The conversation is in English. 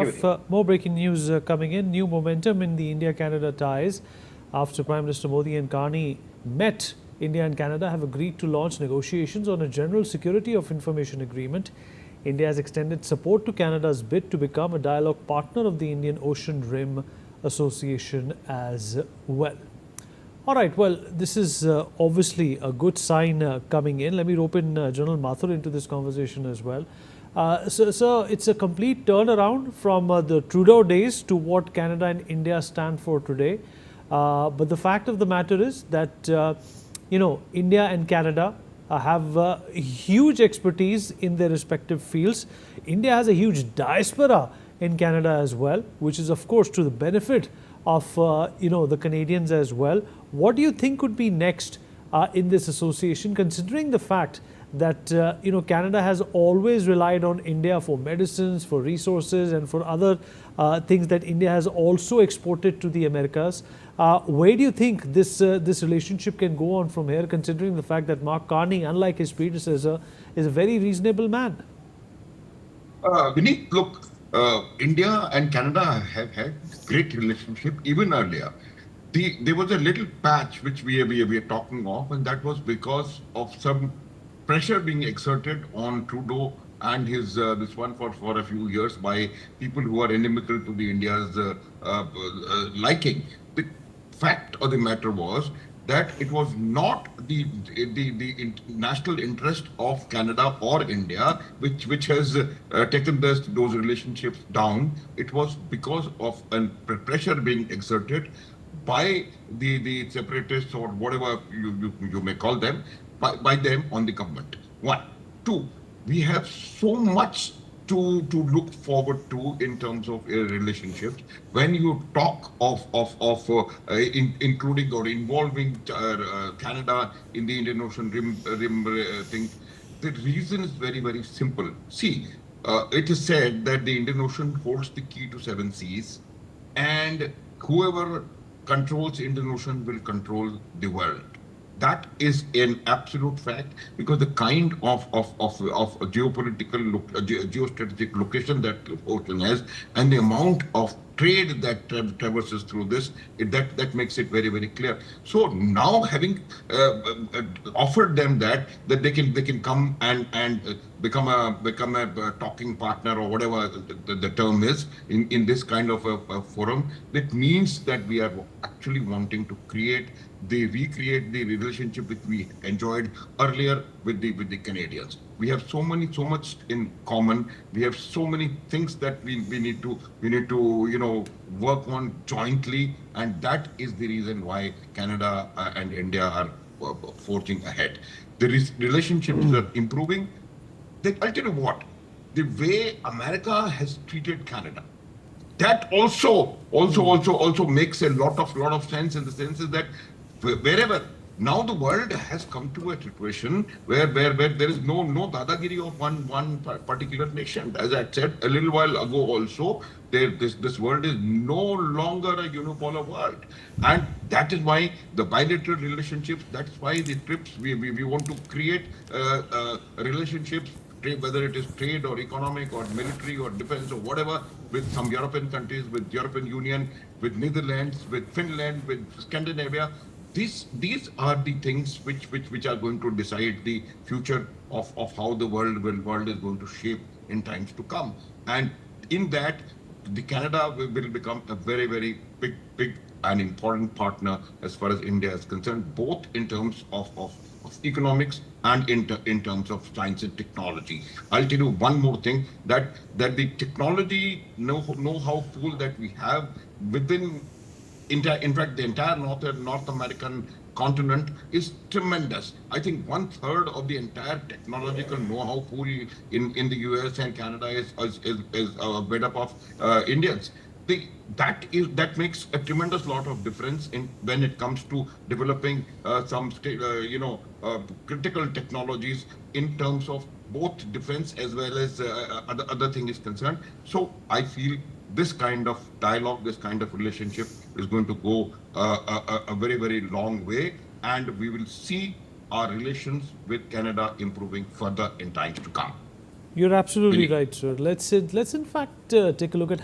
enough. More breaking news coming in. New momentum in the India-Canada ties after Prime Minister Modi and Carney met. India and Canada have agreed to launch negotiations on a general security of information agreement. India has extended support to Canada's bid to become a dialogue partner of the Indian Ocean Rim Association as well. All right, well, this is obviously a good sign coming in. Let me rope in General Mathur into this conversation as well. So it's a complete turnaround from the Trudeau days to what Canada and India stand for today. But the fact of the matter is that, India and Canada have huge expertise in their respective fields. India has a huge diaspora in Canada as well, which is, of course, to the benefit of, the Canadians as well. What do you think could be next in this association, considering the fact that, Canada has always relied on India for medicines, for resources, and for other things that India has also exported to the Americas? Where do you think this relationship can go on from here, considering the fact that Mark Carney, unlike his predecessor, is a very reasonable man? Vineet, look, India and Canada have had great relationship even earlier. There was a little patch which we are talking of, and that was because of some pressure being exerted on Trudeau and his this one for a few years by people who are inimical to the India's liking. The fact of the matter was that it was not the national interest of Canada or India which has taken those relationships down. It was because of pressure being exerted by the separatists or whatever you may call them, by them on the government. One. Two, we have so much to look forward to in terms of relationships. When you talk of including or involving Canada in the Indian Ocean Rim thing, the reason is very, very simple. See, it is said that the Indian Ocean holds the key to 7 seas, and whoever controls Indian Ocean will control the world. That is an absolute fact, because the kind of geopolitical, geostrategic location that the ocean has, and the amount of trade that traverses through this, that makes it very, very clear. So now, having offered them that they can come and become a talking partner, or whatever the term is, in this kind of a forum, that means that we are actually wanting to recreate the relationship which we enjoyed earlier with the Canadians. We have so much in common. We have so many things that we need to work on jointly, and that is the reason why Canada and India are forging ahead. The relationships are improving. I'll tell you what, the way America has treated Canada, that also makes a lot of sense, in the sense that wherever now the world has come to a situation where there is no dadagiri of one particular nation. As I said a little while ago also, this world is no longer a unipolar world, and that is why the bilateral relationships, that's why the trips, we want to create relationships, whether it is trade or economic or military or defense or whatever, with some European countries, with European Union, with Netherlands, with Finland, with Scandinavia. These are the things which are going to decide the future of how the world is going to shape in times to come. And in that, the Canada will become a very, very big and important partner as far as India is concerned, both in terms of economics and in terms of science and technology. I'll tell you one more thing, that the technology know-how pool that we have within, in fact, the entire North American continent is tremendous. I think 1/3 of the entire technological know-how pool in the US and Canada is made up of Indians. That makes a tremendous lot of difference when it comes to developing some critical technologies in terms of both defense as well as other thing is concerned. So I feel this kind of dialogue, this kind of relationship is going to go a very, very long way, and we will see our relations with Canada improving further in times to come. You're absolutely right, sir. Let's in fact take a look at